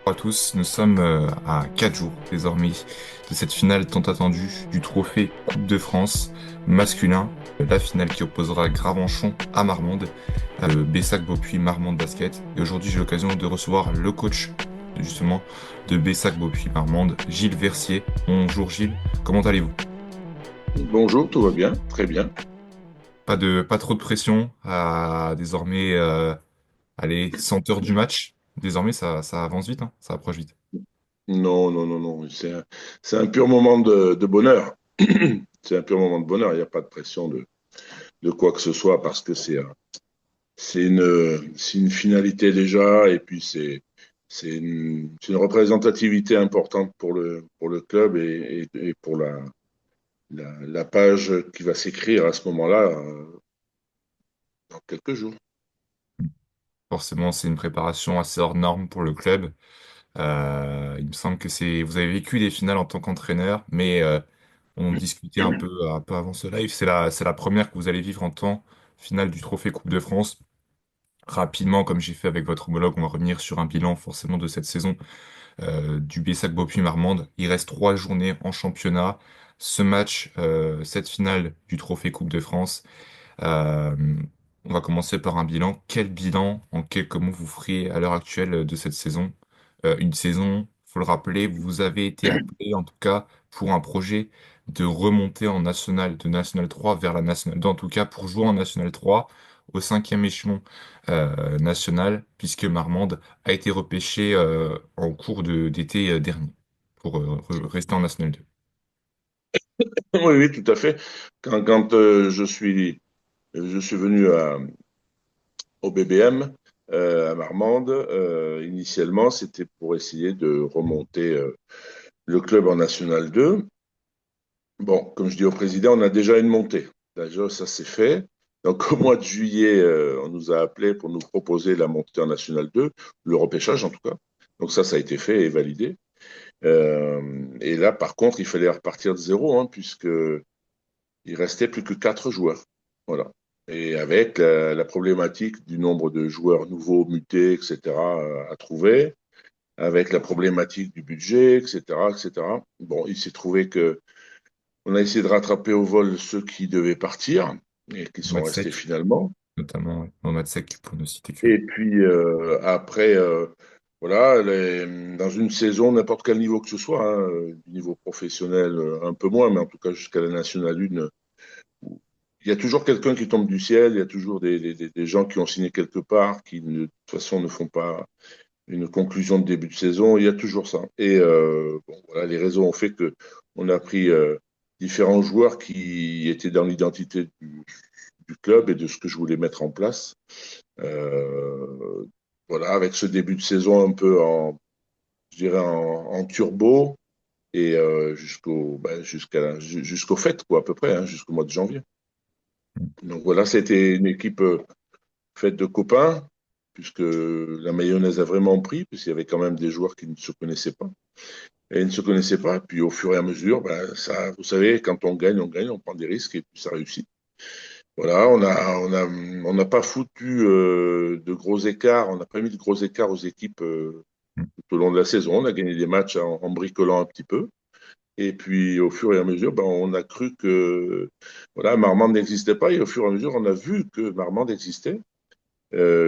Bonjour à tous, nous sommes à 4 jours désormais de cette finale tant attendue du trophée Coupe de France masculin, la finale qui opposera Gravenchon à Marmande, le Bessac-Beaupuy Marmande Basket. Et aujourd'hui, j'ai l'occasion de recevoir le coach justement de Bessac-Beaupuy Marmande, Gilles Versier. Bonjour Gilles, comment allez-vous? Bonjour, tout va bien, très bien. Pas trop de pression à désormais, allez, 100 heures du match. Désormais, ça avance vite, hein, ça approche vite. Non, non, non, non, c'est un pur moment de bonheur. C'est un pur moment de bonheur, il n'y a pas de pression de quoi que ce soit parce que c'est une finalité déjà et puis c'est une représentativité importante pour le club et pour la page qui va s'écrire à ce moment-là dans quelques jours. Forcément, c'est une préparation assez hors norme pour le club. Il me semble que vous avez vécu des finales en tant qu'entraîneur, mais on discutait un peu avant ce live. C'est la première que vous allez vivre en tant finale du Trophée Coupe de France. Rapidement, comme j'ai fait avec votre homologue, on va revenir sur un bilan forcément de cette saison du Bessac Beaupuy Marmande. Il reste 3 journées en championnat. Ce match, cette finale du Trophée Coupe de France. Euh, on va commencer par un bilan. Quel bilan, en quelques mots, vous feriez à l'heure actuelle de cette saison? Une saison, faut le rappeler, vous avez été appelé, en tout cas, pour un projet de remonter en National, de National 3 vers la National 2, en tout cas, pour jouer en National 3 au cinquième échelon national, puisque Marmande a été repêché en cours d'été dernier pour rester en National 2. Oui, oui, tout à fait. Quand je suis venu au BBM à Marmande. Initialement, c'était pour essayer de remonter le club en National 2. Bon, comme je dis au président, on a déjà une montée. Déjà, ça c'est fait. Donc, au mois de juillet, on nous a appelés pour nous proposer la montée en National 2, le repêchage en tout cas. Donc, ça a été fait et validé. Et là, par contre, il fallait repartir de zéro, hein, puisque il restait plus que 4 joueurs. Voilà. Et avec la problématique du nombre de joueurs nouveaux, mutés, etc., à trouver, avec la problématique du budget, etc., etc. Bon, il s'est trouvé que on a essayé de rattraper au vol ceux qui devaient partir et qui sont restés Matsek, finalement. notamment, ouais. Bon, Matsek, pour ne citer que Et lui. puis après, voilà, dans une saison, n'importe quel niveau que ce soit, hein, du niveau professionnel, un peu moins, mais en tout cas jusqu'à la Nationale 1, il y a toujours quelqu'un qui tombe du ciel, il y a toujours des gens qui ont signé quelque part, qui de toute façon ne font pas une conclusion de début de saison, il y a toujours ça. Et bon, voilà, les raisons ont fait que on a pris différents joueurs qui étaient dans l'identité du club et de ce que je voulais mettre en place. Euh, voilà, avec ce début de saison un peu je dirais en turbo et jusqu'au fait, quoi, à peu près, hein, jusqu'au mois de janvier. Donc voilà, c'était une équipe faite de copains, puisque la mayonnaise a vraiment pris, puisqu'il y avait quand même des joueurs qui ne se connaissaient pas. Et ils ne se connaissaient pas. Puis au fur et à mesure, ben, ça, vous savez, quand on gagne, on prend des risques et puis ça réussit. Voilà, on n'a pas foutu de gros écarts, on n'a pas mis de gros écarts aux équipes tout au long de la saison. On a gagné des matchs en bricolant un petit peu. Et puis, au fur et à mesure, ben, on a cru que voilà, Marmande n'existait pas. Et au fur et à mesure, on a vu que Marmande existait.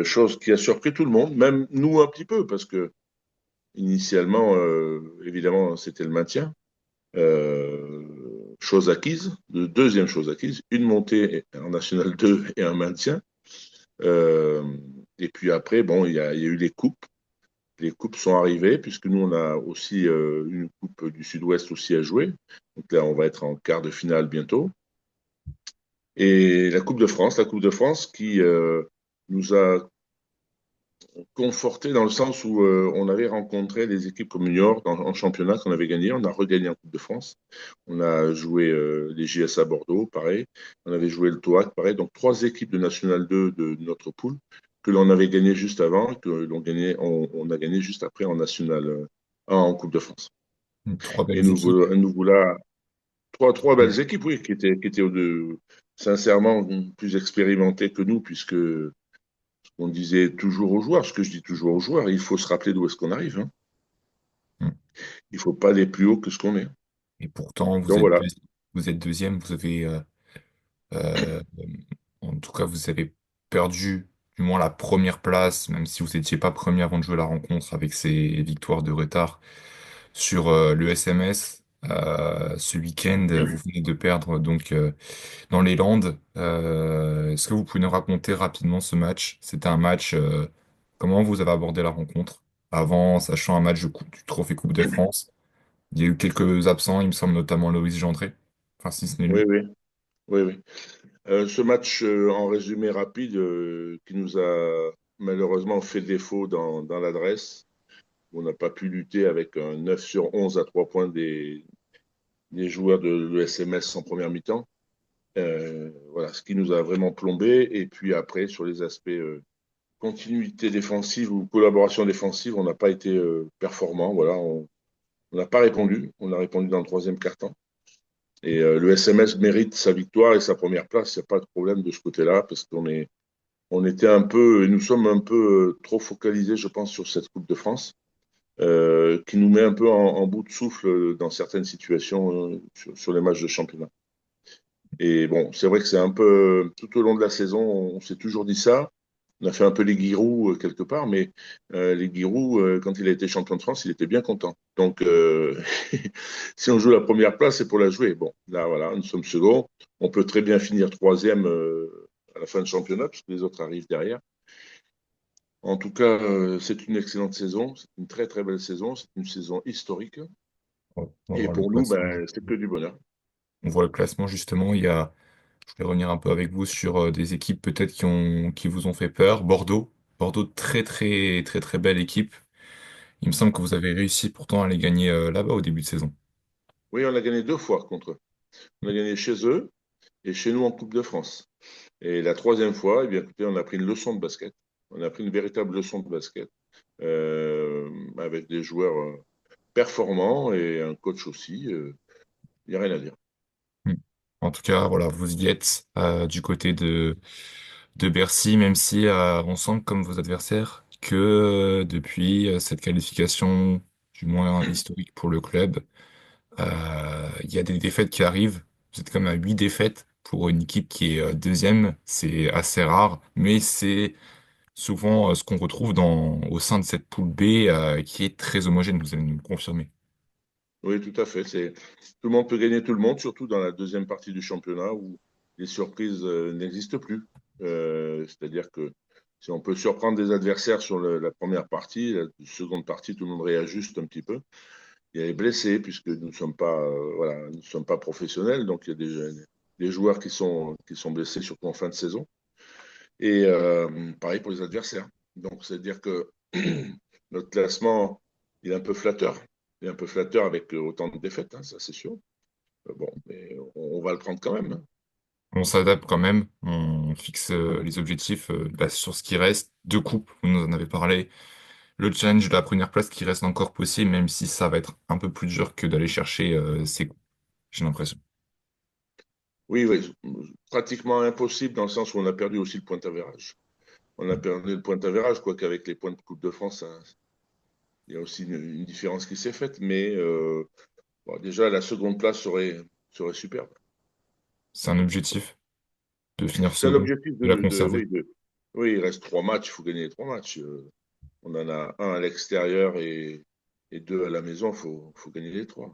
Chose qui a surpris tout le monde, même nous un petit peu, parce que initialement, évidemment, c'était le maintien. Chose acquise, deuxième chose acquise, une montée en National 2 et un maintien. Euh, et puis après, bon, il y a eu les coupes. Les coupes sont arrivées, puisque nous, on a aussi une coupe du Sud-Ouest aussi à jouer. Donc là, on va être en quart de finale bientôt. Et la Coupe de France qui nous a conforté dans le sens où on avait rencontré des équipes comme Niort en championnat qu'on avait gagné. On a regagné en Coupe de France. On a joué les JSA Bordeaux, pareil. On avait joué le TOAC, pareil. Donc trois équipes de National 2 de notre poule que l'on avait gagné juste avant, on a gagné juste après en National en Coupe de France. Trois Et belles équipes. nous voilà trois belles équipes, oui, qui étaient sincèrement plus expérimentées que nous, puisque on disait toujours aux joueurs, ce que je dis toujours aux joueurs, il faut se rappeler d'où est-ce qu'on arrive, hein. Mm. Il ne faut pas aller plus haut que ce qu'on est. Et pourtant, Donc voilà. vous êtes deuxième, vous avez, euh, en tout cas, vous avez perdu du moins la première place, même si vous n'étiez pas premier avant de jouer la rencontre avec ces victoires de retard sur le SMS. Ce week-end, vous venez de perdre donc dans les Landes. Est-ce que vous pouvez nous raconter rapidement ce match? C'était un match, comment vous avez abordé la rencontre avant, sachant un match du Trophée Coupe de France? Il y a eu quelques absents, il me semble notamment Loïs Gendré, enfin si ce n'est Oui, lui. oui, oui, oui. Ce match, en résumé rapide, qui nous a malheureusement fait défaut dans l'adresse. On n'a pas pu lutter avec un 9 sur 11 à 3 points des joueurs de l'ESMS en première mi-temps. Voilà, ce qui nous a vraiment plombé. Et puis après, sur les aspects continuité défensive ou collaboration défensive, on n'a pas été performant. Voilà, on n'a pas répondu. On a répondu dans le troisième quart-temps. Et le SMS mérite sa victoire et sa première place. Il n'y a pas de problème de ce côté-là parce on était un peu, et nous sommes un peu trop focalisés, je pense, sur cette Coupe de France, qui nous met un peu en bout de souffle dans certaines situations sur les matchs de championnat. Et bon, c'est vrai que c'est un peu tout au long de la saison, on s'est toujours dit ça. On a fait un peu les Giroud quelque part, mais les Giroud, quand il a été champion de France, il était bien content. Donc, si on joue la première place, c'est pour la jouer. Bon, là, voilà, nous sommes second. On peut très bien finir troisième à la fin du championnat, puisque les autres arrivent derrière. En tout cas, c'est une excellente saison. C'est une très, très belle saison. C'est une saison historique. On va Et voir le pour nous, classement. ben, c'est que du bonheur. On voit le classement justement. Je voulais revenir un peu avec vous sur des équipes peut-être qui vous ont fait peur. Bordeaux, très très très très belle équipe. Il me semble que vous avez réussi pourtant à les gagner là-bas au début de saison. Oui, on a gagné 2 fois contre eux. On a gagné chez eux et chez nous en Coupe de France. Et la troisième fois, eh bien, écoutez, on a pris une leçon de basket. On a pris une véritable leçon de basket avec des joueurs performants et un coach aussi. Il n'y a rien à dire. Hmm. En tout cas, voilà, vous y êtes du côté de Bercy, même si on sent comme vos adversaires que depuis cette qualification, du moins historique pour le club, il y a des défaites qui arrivent. Vous êtes comme à 8 défaites pour une équipe qui est deuxième. C'est assez rare, mais c'est souvent ce qu'on retrouve au sein de cette poule B qui est très homogène. Vous allez nous le confirmer. Oui, tout à fait. Tout le monde peut gagner tout le monde, surtout dans la deuxième partie du championnat où les surprises n'existent plus. C'est-à-dire que si on peut surprendre des adversaires sur la première partie, la seconde partie, tout le monde réajuste un petit peu. Il y a les blessés, puisque nous ne sommes pas, voilà, nous ne sommes pas professionnels, donc il y a des joueurs qui sont blessés, surtout en fin de saison. Et pareil pour les adversaires. Donc, c'est-à-dire que notre classement, il est un peu flatteur. Il est un peu flatteur avec autant de défaites, hein, ça c'est sûr. Bon, mais on va le prendre quand même, hein. On s'adapte quand même, on fixe les objectifs sur ce qui reste. 2 coupes, vous nous en avez parlé. Le challenge de la première place qui reste encore possible, même si ça va être un peu plus dur que d'aller chercher ces coupes, j'ai l'impression. Oui, oui, pratiquement impossible dans le sens où on a perdu aussi le point d'avérage. On a perdu le point d'avérage, quoi qu'avec les points de Coupe de France, hein, il y a aussi une différence qui s'est faite. Mais bon, déjà, la seconde place serait superbe. C'est un objectif de finir C'est un second, objectif de la oui, conserver. oui, il reste 3 matchs, il faut gagner les 3 matchs. On en a un à l'extérieur et 2 à la maison, faut gagner les 3.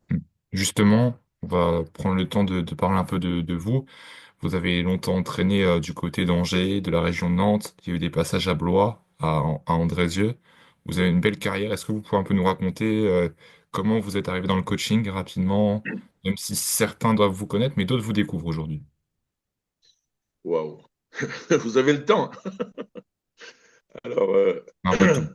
Hmm. Justement, on va prendre le temps de parler un peu de vous. Vous avez longtemps entraîné du côté d'Angers, de la région de Nantes. Il y a eu des passages à Blois, à Andrézieux. Vous avez une belle carrière. Est-ce que vous pouvez un peu nous raconter comment vous êtes arrivé dans le coaching rapidement, même si certains doivent vous connaître, mais d'autres vous découvrent aujourd'hui? Waouh! Vous avez le temps. Alors, Un peu de tout.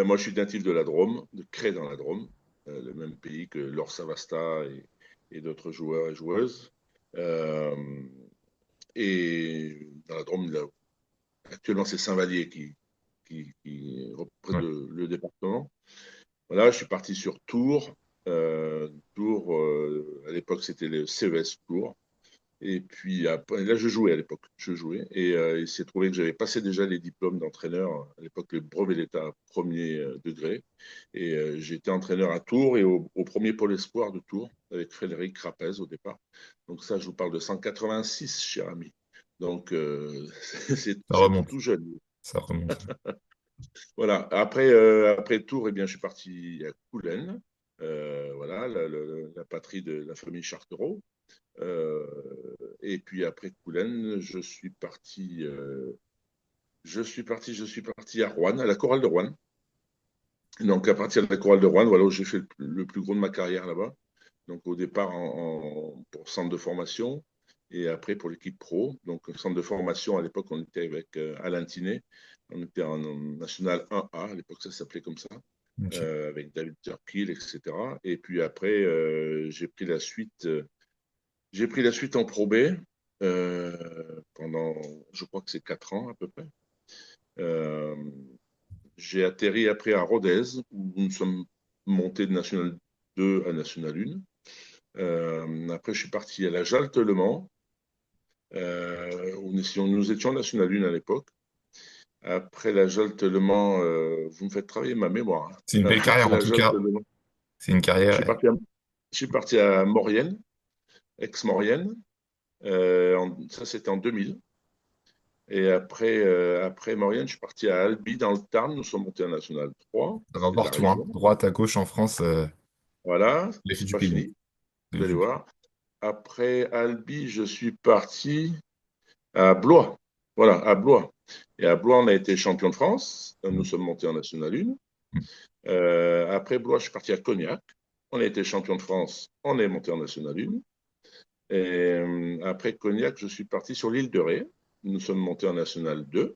moi, je suis natif de la Drôme, de Cré dans la Drôme, le même pays que Laure Savasta et d'autres joueurs et joueuses. Euh, et dans la Drôme, là, actuellement, c'est Saint-Vallier qui représente Ouais. le département. Voilà, je suis parti sur Tours. Tours, à l'époque, c'était le CES Tours. Et puis après, là, je jouais à l'époque. Je jouais. Et il s'est trouvé que j'avais passé déjà les diplômes d'entraîneur, à l'époque, le brevet d'État premier degré. Et j'étais entraîneur à Tours et au premier pôle espoir de Tours, avec Frédéric Crapez au départ. Donc ça, je vous parle de 186, cher ami. Donc Ça c'était remonte, tout jeune. ça remonte. Voilà. Après Tours, eh bien, je suis parti à Coulennes. Voilà, la patrie de la famille Chartereau. Euh, et puis après Coulennes, je suis parti à Rouen, à la chorale de Rouen. Donc à partir de la chorale de Rouen, voilà où j'ai fait le plus gros de ma carrière là-bas. Donc au départ pour centre de formation et après pour l'équipe pro. Donc centre de formation, à l'époque, on était avec Alain Tinet. On était en national 1A, à l'époque ça s'appelait comme ça, Ok. avec David Turkill, etc. Et puis après, j'ai pris la suite en Pro B pendant, je crois que c'est 4 ans à peu près. Euh, j'ai atterri après à Rodez, où nous sommes montés de National 2 à National 1. Après, je suis parti à la Jalte Le Mans, où nous étions National 1 à l'époque. Après la Jalte Le Mans, vous me faites travailler ma mémoire, C'est une hein. belle Après carrière en la tout Jalte cas. Le Mans, C'est une je carrière. suis parti à, je suis parti à Maurienne, ex-Maurienne. Ça, c'était en 2000. Et après Maurienne, je suis parti à Albi dans le Tarn. Nous sommes montés en National 3. Ça va C'était de la partout, hein. région. Droite à gauche en France, Voilà, les filles c'est du pas pays. fini. Vous allez voir. Après Albi, je suis parti à Blois. Voilà, à Blois. Et à Blois, on a été champion de France. Nous sommes montés en National 1. Après Blois, je suis parti à Cognac. On a été champion de France. On est monté en National 1. Et après Cognac, je suis parti sur l'île de Ré. Nous sommes montés en National 2.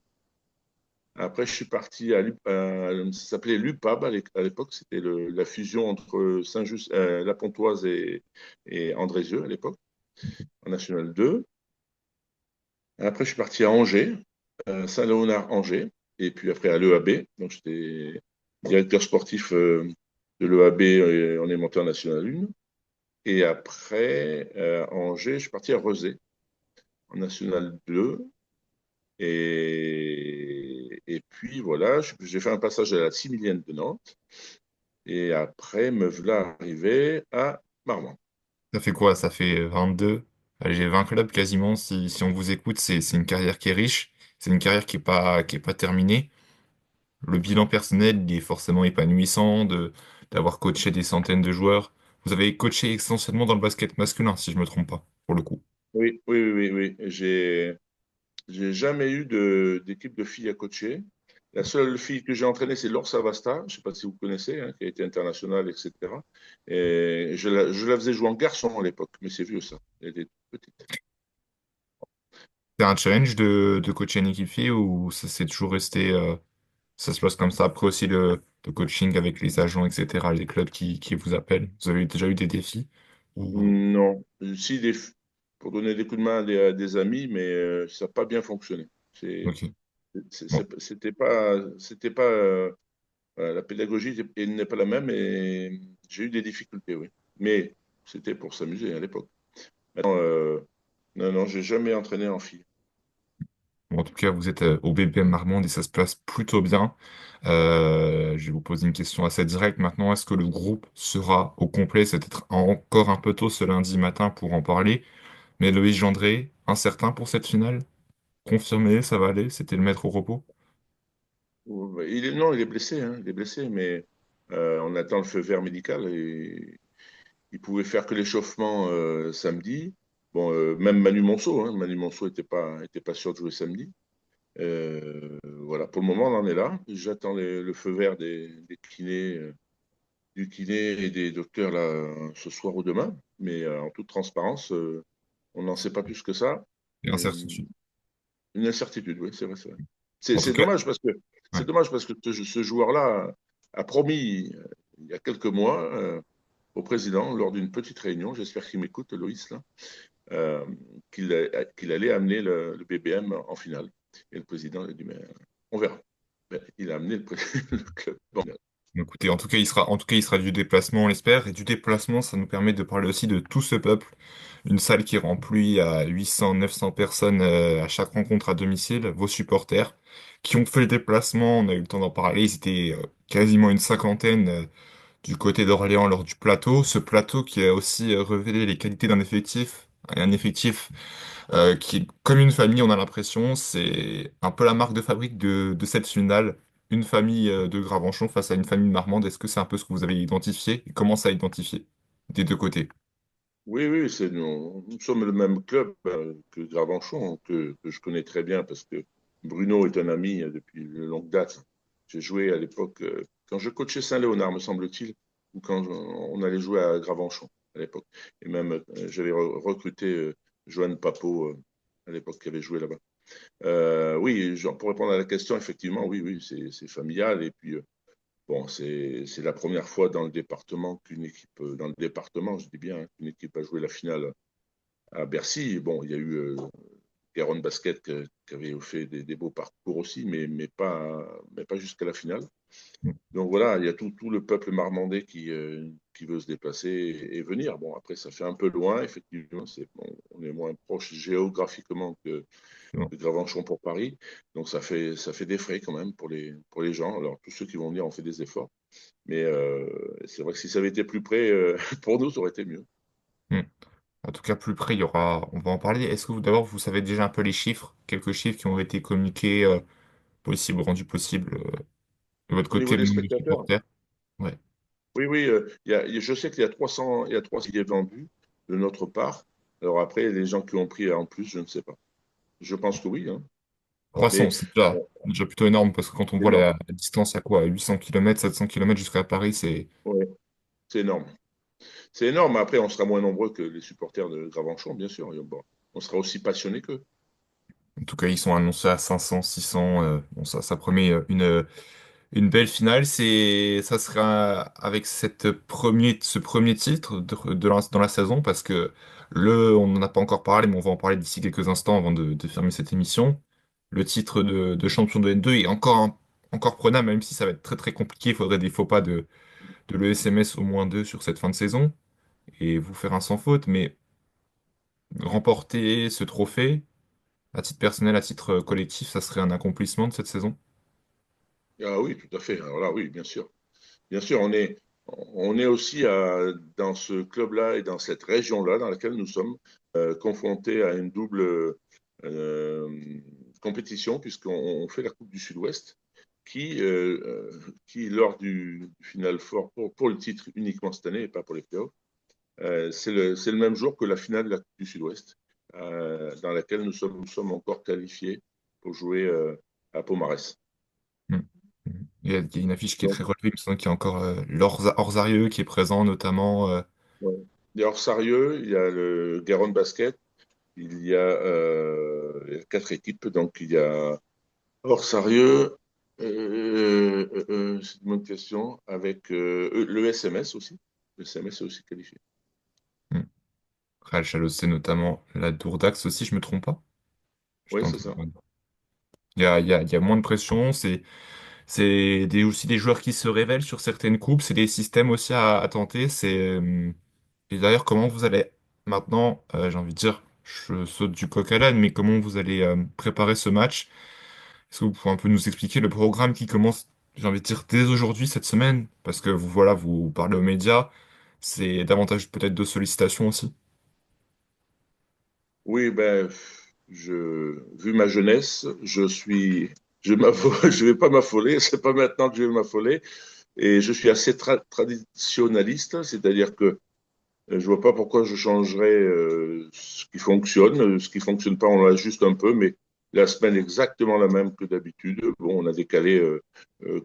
Après, je suis parti ça s'appelait l'UPAB à l'époque, c'était la fusion entre Saint-Just, La Pontoise et Andrézieux à l'époque, en National 2. Après, je suis parti à Angers, Saint-Léonard-Angers, et puis après à l'EAB. Donc, j'étais directeur sportif de l'EAB, et on est monté en National 1. Et après, Angers, je suis parti à Rezé, en National 2. Et puis voilà, j'ai fait un passage à la Similienne de Nantes. Et après, me voilà arrivé à Marmande. Ça fait quoi? Ça fait 22. Allez, j'ai 20 clubs quasiment. Si on vous écoute, c'est une carrière qui est riche. C'est une carrière qui est pas terminée. Le bilan personnel, il est forcément épanouissant d'avoir coaché des centaines de joueurs. Vous avez coaché essentiellement dans le basket masculin, si je me trompe pas, pour le coup. Oui, oui, oui, oui, oui. J'ai jamais eu d'équipe de filles à coacher. La seule fille que j'ai entraînée, c'est Laure Savasta. Je ne sais pas si vous connaissez, hein, qui a été internationale, etc. Et je la faisais jouer en garçon à l'époque, mais c'est vieux ça. Elle était petite. C'est un challenge de coacher une équipe fille ou ça s'est toujours resté, ça se passe comme ça. Après aussi le coaching avec les agents, etc., les clubs qui vous appellent. Vous avez déjà eu des défis? Ou... Non, si pour donner des coups de main à des amis, mais ça n'a pas bien fonctionné. Ok. Bon. C'était pas la pédagogie n'est pas la même et j'ai eu des difficultés, oui. Mais c'était pour s'amuser à l'époque. Maintenant, non, non, j'ai jamais entraîné en fille. Bon, en tout cas, vous êtes au BPM Marmande et ça se passe plutôt bien. Je vais vous poser une question assez directe maintenant. Est-ce que le groupe sera au complet? C'est peut-être encore un peu tôt ce lundi matin pour en parler. Mais Loïs Gendré, incertain pour cette finale? Confirmé, ça va aller? C'était le maître au repos? Non, il est blessé, hein, il est blessé, mais on attend le feu vert médical et il pouvait faire que l'échauffement samedi. Bon, même Manu Monceau, hein, Manu Monceau était pas sûr de jouer samedi. Voilà, pour le moment, on en est là. J'attends le feu vert des kinés, du kiné et des docteurs là, ce soir ou demain. Mais en toute transparence, on n'en sait pas plus que ça. Et Euh, incertitude. une incertitude, oui, c'est vrai, c'est vrai. C'est En tout c'est cas, dommage parce que ouais. c'est dommage parce que ce joueur-là a promis il y a quelques mois au président lors d'une petite réunion, j'espère qu'il m'écoute, Loïs, là, euh, qu'il allait amener le BBM en finale. Et le président a dit, mais on verra. Ben, il a amené le club en finale. Écoutez, en tout cas, il sera du déplacement, on l'espère. Et du déplacement, ça nous permet de parler aussi de tout ce peuple. Une salle qui remplit à 800, 900 personnes à chaque rencontre à domicile. Vos supporters qui ont fait le déplacement, on a eu le temps d'en parler. Ils étaient quasiment une cinquantaine du côté d'Orléans lors du plateau. Ce plateau qui a aussi révélé les qualités d'un effectif. Un effectif qui est comme une famille, on a l'impression. C'est un peu la marque de fabrique de cette finale. Une famille de Gravenchon face à une famille de Marmande. Est-ce que c'est un peu ce que vous avez identifié? Et comment ça a identifié des deux côtés? Oui, oui, nous sommes le même club que Gravenchon, que je connais très bien parce que Bruno est un ami depuis de longue date. J'ai joué à l'époque, quand je coachais Saint-Léonard, me semble-t-il, ou quand on allait jouer à Gravenchon à l'époque. Et même, j'avais recruté Joanne Papeau à l'époque qui avait joué là-bas. Oui, genre, pour répondre à la question, effectivement, oui, oui, c'est familial. Et puis, bon, c'est la première fois dans le département qu'une équipe, dans le département, je dis bien, hein, qu'une équipe a joué la finale à Bercy. Bon, il y a eu Garonne Basket qui avait fait des beaux parcours aussi, mais pas jusqu'à la finale. Donc voilà, il y a tout le peuple marmandais qui veut se déplacer et venir. Bon, après, ça fait un peu loin, effectivement. Bon, on est moins proche géographiquement que Gravenchon pour Paris. Donc ça fait des frais quand même pour les gens. Alors, tous ceux qui vont venir ont fait des efforts. Mais c'est vrai que si ça avait été plus près, pour nous, ça aurait été mieux. Hmm. En tout cas, plus près, il y aura. On va en parler. Est-ce que d'abord, vous savez déjà un peu les chiffres, quelques chiffres qui ont été communiqués, possible, rendus possibles, de votre Au niveau côté, le des nombre de spectateurs, supporters? Ouais. oui, oui, je sais qu'il y a 300, il y a 300 billets vendus de notre part. Alors après, les gens qui ont pris en plus, je ne sais pas. Je pense que oui, hein. 300, Mais c'est déjà plutôt énorme parce que quand on c'est voit énorme. la distance à quoi? 800 km, 700 km jusqu'à Paris, c'est. Ouais, c'est énorme. C'est énorme. Après, on sera moins nombreux que les supporters de Gravenchon, bien sûr. Et bon, on sera aussi passionnés qu'eux. En tout cas, ils sont annoncés à 500, 600. Bon, ça promet une belle finale. Ça sera avec ce premier titre dans la saison parce que on n'en a pas encore parlé, mais on va en parler d'ici quelques instants avant de fermer cette émission. Le titre de champion de N2 est encore prenable, même si ça va être très très compliqué. Il faudrait des faux pas de l'ESMS au moins deux sur cette fin de saison et vous faire un sans faute, mais remporter ce trophée, à titre personnel, à titre collectif, ça serait un accomplissement de cette saison. Ah oui, tout à fait. Alors là, oui, bien sûr. Bien sûr, on est aussi dans ce club-là et dans cette région-là dans laquelle nous sommes confrontés à une double compétition puisqu'on fait la Coupe du Sud-Ouest qui, lors du Final Four pour le titre uniquement cette année et pas pour les playoffs, c'est le même jour que la finale de la Coupe du Sud-Ouest dans laquelle nous sommes encore qualifiés pour jouer à Pomarès. Mm. Mm. Il y a une affiche qui est très relevée, il me semble qu'il y a encore Orzarieux qui est présent notamment. Ouais. Il y a Orsarieux, il y a le Garonne Basket, il y a quatre équipes, donc il y a Orsarieux, c'est une bonne question, avec le SMS aussi. Le SMS est aussi qualifié. Mm. Real Chalossé notamment, la Dourdax aussi, je me trompe pas. J'étais Oui, en c'est train de ça. regarder. Il y a moins de pression, aussi des joueurs qui se révèlent sur certaines coupes, c'est des systèmes aussi à tenter. Et d'ailleurs, comment vous allez maintenant, j'ai envie de dire, je saute du coq à l'âne, mais comment vous allez préparer ce match? Est-ce que vous pouvez un peu nous expliquer le programme qui commence, j'ai envie de dire, dès aujourd'hui, cette semaine? Parce que voilà, vous parlez aux médias, c'est davantage peut-être de sollicitations aussi. Oui, ben, vu ma jeunesse, je vais pas m'affoler, c'est pas maintenant que je vais m'affoler, et je suis assez traditionnaliste, c'est-à-dire que je vois pas pourquoi je changerais ce qui fonctionne. Ce qui fonctionne pas, on l'ajuste un peu, mais la semaine est exactement la même que d'habitude. Bon, on a décalé,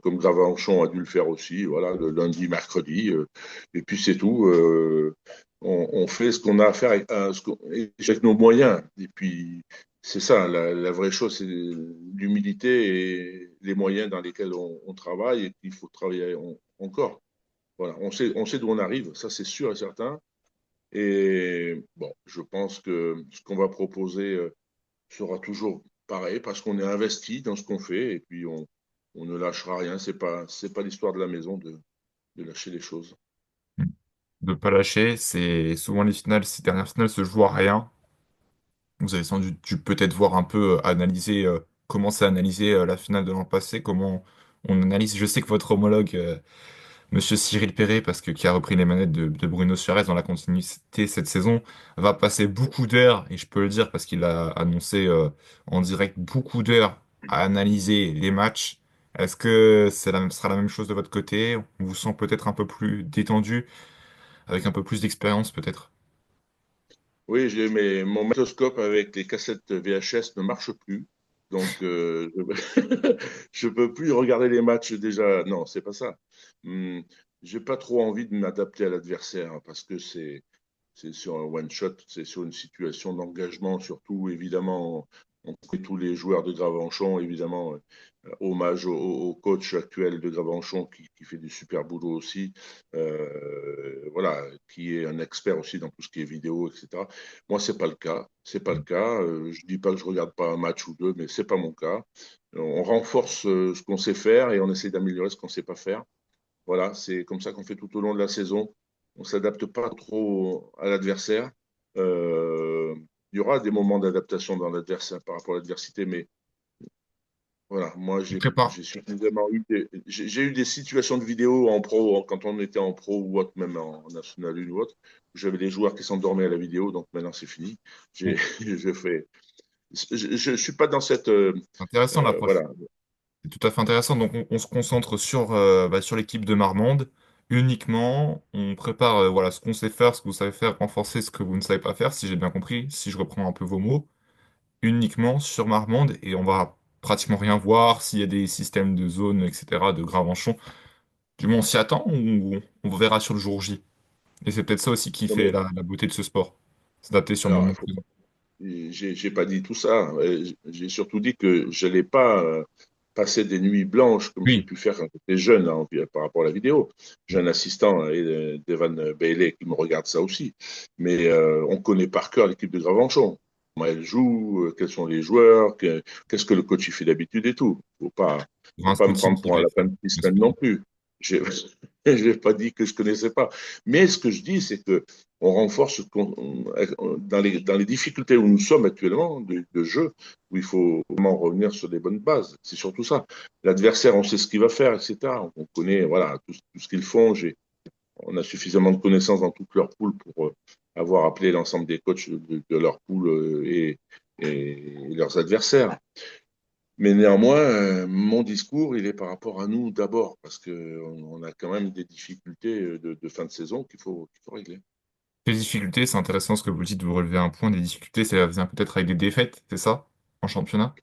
comme Gravenchon a dû le faire aussi, voilà, le lundi, mercredi, et puis c'est tout. On fait ce qu'on a à faire avec nos moyens. Et puis, c'est ça, la vraie chose, c'est l'humilité et les moyens dans lesquels on travaille et qu'il faut travailler encore. Voilà, on sait d'où on arrive, ça c'est sûr et certain. Et bon, je pense que ce qu'on va proposer sera toujours pareil parce qu'on est investi dans ce qu'on fait et puis on ne lâchera rien. C'est pas l'histoire de la maison de lâcher les choses. De pas lâcher, c'est souvent les finales, ces dernières finales se jouent à rien. Vous avez sans doute dû peut-être voir un peu analyser, commencer à analyser la finale de l'an passé, comment on analyse. Je sais que votre homologue, Monsieur Cyril Perret, parce que qui a repris les manettes de Bruno Suarez dans la continuité cette saison, va passer beaucoup d'heures, et je peux le dire parce qu'il a annoncé en direct beaucoup d'heures à analyser les matchs. Est-ce que sera la même chose de votre côté? On vous sent peut-être un peu plus détendu, avec un peu plus d'expérience peut-être? Oui, mon magnétoscope avec les cassettes VHS ne marche plus. Donc, je peux plus regarder les matchs déjà. Non, c'est pas ça. J'ai pas trop envie de m'adapter à l'adversaire hein, parce que c'est sur un one shot, c'est sur une situation d'engagement surtout. Évidemment, on connaît tous les joueurs de Gravenchon, évidemment, hommage au coach actuel de Gravenchon qui fait du super boulot aussi, voilà, qui est un expert aussi dans tout ce qui est vidéo, etc. Moi, c'est pas le cas, c'est pas le cas. Je dis pas que je regarde pas un match ou deux, mais c'est pas mon cas. On renforce ce qu'on sait faire et on essaie d'améliorer ce qu'on sait pas faire. Voilà, c'est comme ça qu'on fait tout au long de la saison. On ne s'adapte pas trop à l'adversaire. Euh, il y aura des moments d'adaptation dans l'adversaire par rapport à l'adversité, mais voilà, moi On prépare. j'ai suffisamment eu j'ai eu des situations de vidéo en pro, quand on était en pro ou autre, même en National 1 ou autre, où j'avais des joueurs qui s'endormaient à la vidéo, donc maintenant c'est fini. J'ai, je fais, je suis pas dans cette, Intéressant l'approche. voilà. C'est tout à fait intéressant. Donc, on se concentre sur, sur l'équipe de Marmande uniquement. On prépare voilà, ce qu'on sait faire, ce que vous savez faire, renforcer ce que vous ne savez pas faire, si j'ai bien compris, si je reprends un peu vos mots, uniquement sur Marmande. Et on va pratiquement rien voir s'il y a des systèmes de zone, etc., de Gravenchon. Du moins, on s'y attend ou on verra sur le jour J. Et c'est peut-être ça aussi qui Non, fait mais, la beauté de ce sport. S'adapter sur le alors, moment présent. j'ai pas dit tout ça. J'ai surtout dit que j'allais pas passer des nuits blanches comme j'ai Oui, pu faire quand j'étais jeune hein, par rapport à la vidéo. J'ai un assistant, Devan Bailey, qui me regarde ça aussi. Mais on connaît par cœur l'équipe de Gravenchon. Comment elle joue, quels sont les joueurs, qu'est-ce que le coach il fait d'habitude et tout. pour Faut un pas me scouting prendre qui pour va un être lapin de 6 semaines non plus. J'ai j'ai pas dit que je connaissais pas. Mais ce que je dis, c'est que on renforce dans les difficultés où nous sommes actuellement de jeu, où il faut vraiment revenir sur des bonnes bases. C'est surtout ça. L'adversaire, on sait ce qu'il va faire, etc. On connaît voilà, tout ce qu'ils font. On a suffisamment de connaissances dans toute leur poule pour avoir appelé l'ensemble des coachs de leur poule et leurs adversaires. Mais néanmoins, mon discours, il est par rapport à nous d'abord, parce qu'on a quand même des difficultés de fin de saison qu'il faut régler. les difficultés, c'est intéressant ce que vous dites, vous relevez un point. Des difficultés, ça vient peut-être avec des défaites, c'est ça, en championnat?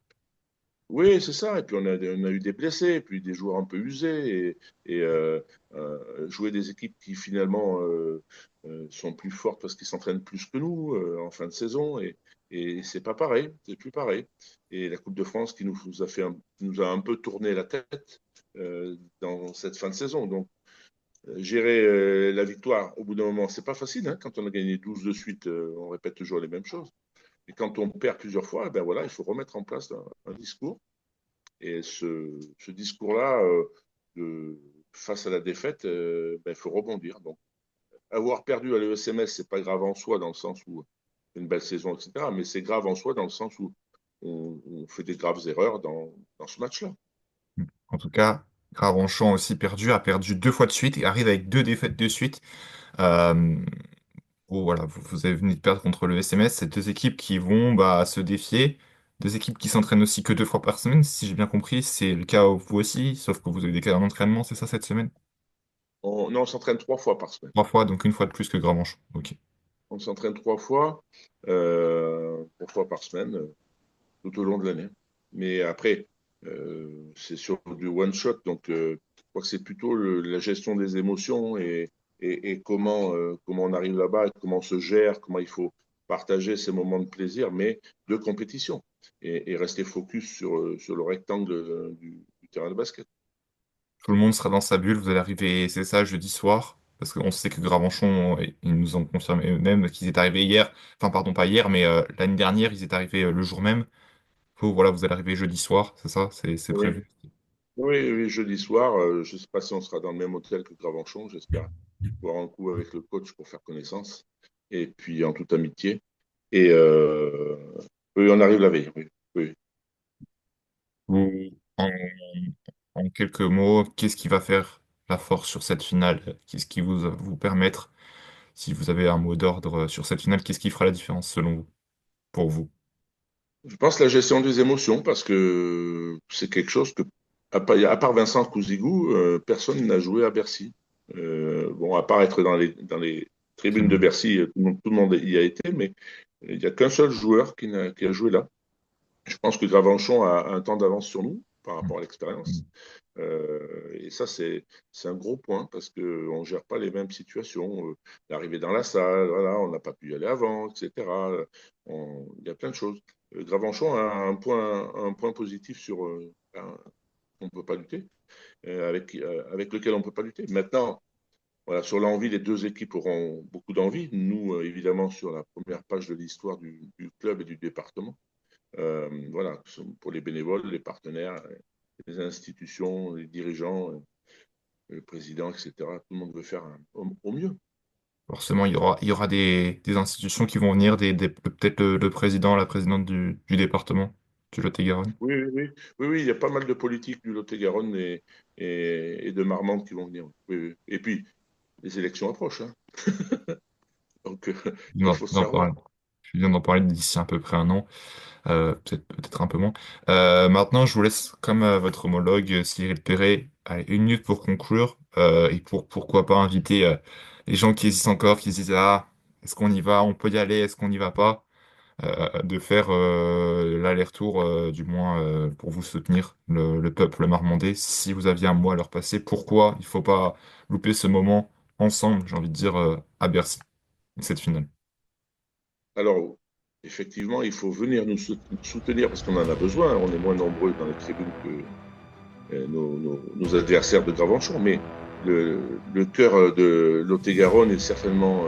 Oui, c'est ça. Et puis on a eu des blessés, et puis des joueurs un peu usés, et jouer des équipes qui finalement sont plus fortes parce qu'ils s'entraînent plus que nous en fin de saison, et c'est pas pareil, c'est plus pareil. Et la Coupe de France qui nous a qui nous a un peu tourné la tête dans cette fin de saison. Donc gérer la victoire au bout d'un moment, c'est pas facile. Hein. Quand on a gagné 12 de suite, on répète toujours les mêmes choses. Et quand on perd plusieurs fois, eh ben voilà, il faut remettre en place un discours. Et ce discours-là, face à la défaite, ben, il faut rebondir. Donc, avoir perdu à l'ESMS, c'est pas grave en soi, dans le sens où c'est une belle saison, etc. Mais c'est grave en soi, dans le sens où on fait des graves erreurs dans ce match-là. En tout cas, Gravenchon aussi perdu, a perdu deux fois de suite et arrive avec deux défaites de suite. Euh, voilà, vous avez venu de perdre contre le SMS. C'est deux équipes qui vont bah, se défier. Deux équipes qui s'entraînent aussi que deux fois par semaine, si j'ai bien compris. C'est le cas vous aussi, sauf que vous avez des cas d'entraînement, c'est ça cette semaine? Non, on s'entraîne 3 fois par semaine. Trois fois, donc une fois de plus que Gravenchon. Ok. On s'entraîne 3 fois par semaine, tout au long de l'année. Mais après, c'est sur du one shot, donc je crois que c'est plutôt la gestion des émotions et comment on arrive là-bas, et comment on se gère, comment il faut partager ces moments de plaisir, mais de compétition, et rester focus sur le rectangle du terrain de basket. Tout le monde sera dans sa bulle. Vous allez arriver, c'est ça, jeudi soir. Parce qu'on sait que Gravenchon, ils nous ont confirmé eux-mêmes qu'ils étaient arrivés hier. Enfin, pardon, pas hier, mais l'année dernière, ils étaient arrivés le jour même. Voilà, vous allez arriver jeudi soir, c'est ça? C'est Oui, prévu. Oui, oui, jeudi soir, je ne sais pas si on sera dans le même hôtel que Gravenchon, j'espère boire un coup avec le coach pour faire connaissance, et puis en toute amitié. Et oui, on arrive la veille, oui. Oui. Vous, en quelques mots, qu'est-ce qui va faire la force sur cette finale? Qu'est-ce qui vous permettre, si vous avez un mot d'ordre sur cette finale, qu'est-ce qui fera la différence selon vous, pour vous? Je pense la gestion des émotions, parce que c'est quelque chose que, à part Vincent Cousigou, personne n'a joué à Bercy. Bon, à part être dans les tribunes de Bercy, tout le monde y a été, mais il n'y a qu'un seul joueur qui a joué là. Je pense que Gravenchon a un temps d'avance sur nous par rapport à l'expérience. Et ça, c'est un gros point parce qu'on ne gère pas les mêmes situations. L'arrivée dans la salle, voilà, on n'a pas pu y aller avant, etc. Il y a plein de choses. Gravenchon a un point positif sur on ne peut pas lutter, avec lequel on ne peut pas lutter. Maintenant, voilà, sur l'envie, les deux équipes auront beaucoup d'envie. Nous, évidemment, sur la première page de l'histoire du club et du département. Voilà, pour les bénévoles, les partenaires, les institutions, les dirigeants, le président, etc. Tout le monde veut faire au mieux. Forcément, il y aura des institutions qui vont venir, peut-être le président, la présidente du département du Lot-et-Garonne. Oui, oui, oui, oui, oui, il y a pas mal de politiques du Lot-et-Garonne et de Marmande qui vont venir. Oui, oui. Et puis, les élections approchent, hein. Donc, il faut se D'en faire voir. parler. Je viens d'en parler d'ici à peu près un an, peut-être un peu moins. Maintenant, je vous laisse, comme votre homologue Cyril Perret, allez, une minute pour conclure et pourquoi pas inviter les gens qui hésitent encore, qui se disent ah, est-ce qu'on y va, on peut y aller, est-ce qu'on n'y va pas, de faire l'aller-retour, du moins pour vous soutenir, le peuple marmandais. Si vous aviez un mot à leur passer, pourquoi il faut pas louper ce moment ensemble, j'ai envie de dire, à Bercy, cette finale. Alors, effectivement, il faut venir nous soutenir parce qu'on en a besoin. On est moins nombreux dans les tribunes que nos adversaires de Gravenchon, mais le cœur de Lot-et-Garonne est certainement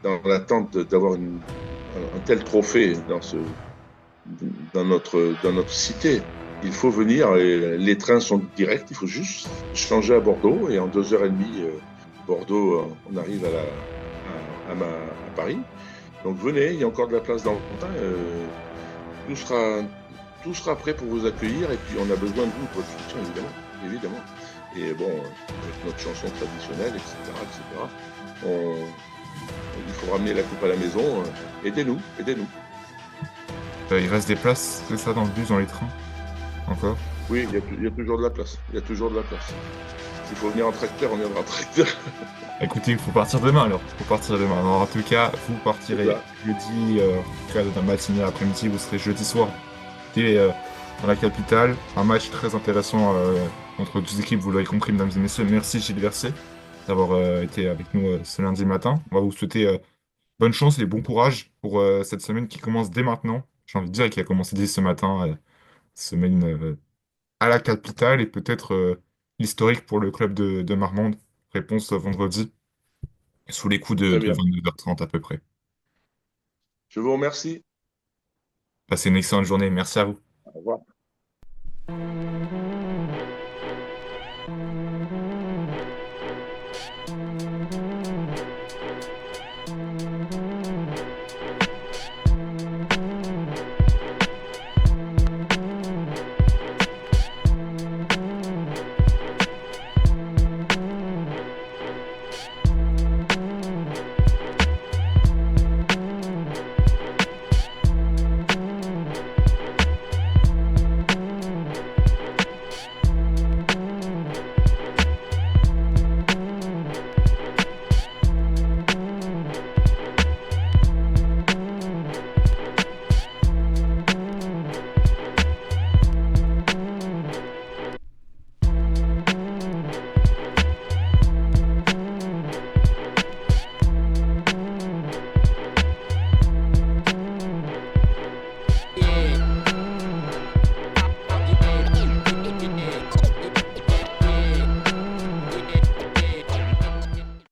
dans l'attente d'avoir un tel trophée dans notre cité. Il faut venir, et les trains sont directs, il faut juste changer à Bordeaux et en 2 heures et demie, Bordeaux, on arrive à Paris. Donc venez, il y a encore de la place dans le train. Tout sera, tout sera prêt pour vous accueillir et puis on a besoin de vous, de votre soutien évidemment. Évidemment. Et bon, avec notre chanson traditionnelle, etc., etc., il faut ramener la coupe à la maison. Aidez-nous, aidez-nous. Il reste des places, c'est ça, dans le bus, dans les trains, encore? Oui, il y a toujours de la place. Il y a toujours de la place. S'il faut venir en tracteur, on viendra en tracteur. Écoutez, il faut partir demain alors. Il faut partir demain. Alors, en tout cas, vous C'est partirez ça. jeudi, en tout cas, dans la matinée après-midi, vous serez jeudi soir dans la capitale. Un match très intéressant entre deux équipes, vous l'avez compris, mesdames et messieurs. Merci Gilles Verset d'avoir été avec nous ce lundi matin. On va vous souhaiter bonne chance et bon courage pour cette semaine qui commence dès maintenant. J'ai envie de dire, qui a commencé dès ce matin, semaine à la capitale et peut-être historique pour le club de Marmande. Réponse vendredi, sous les coups Très de bien. 22h30 à peu près. Je vous remercie. Passez une excellente journée. Merci à vous. Au revoir.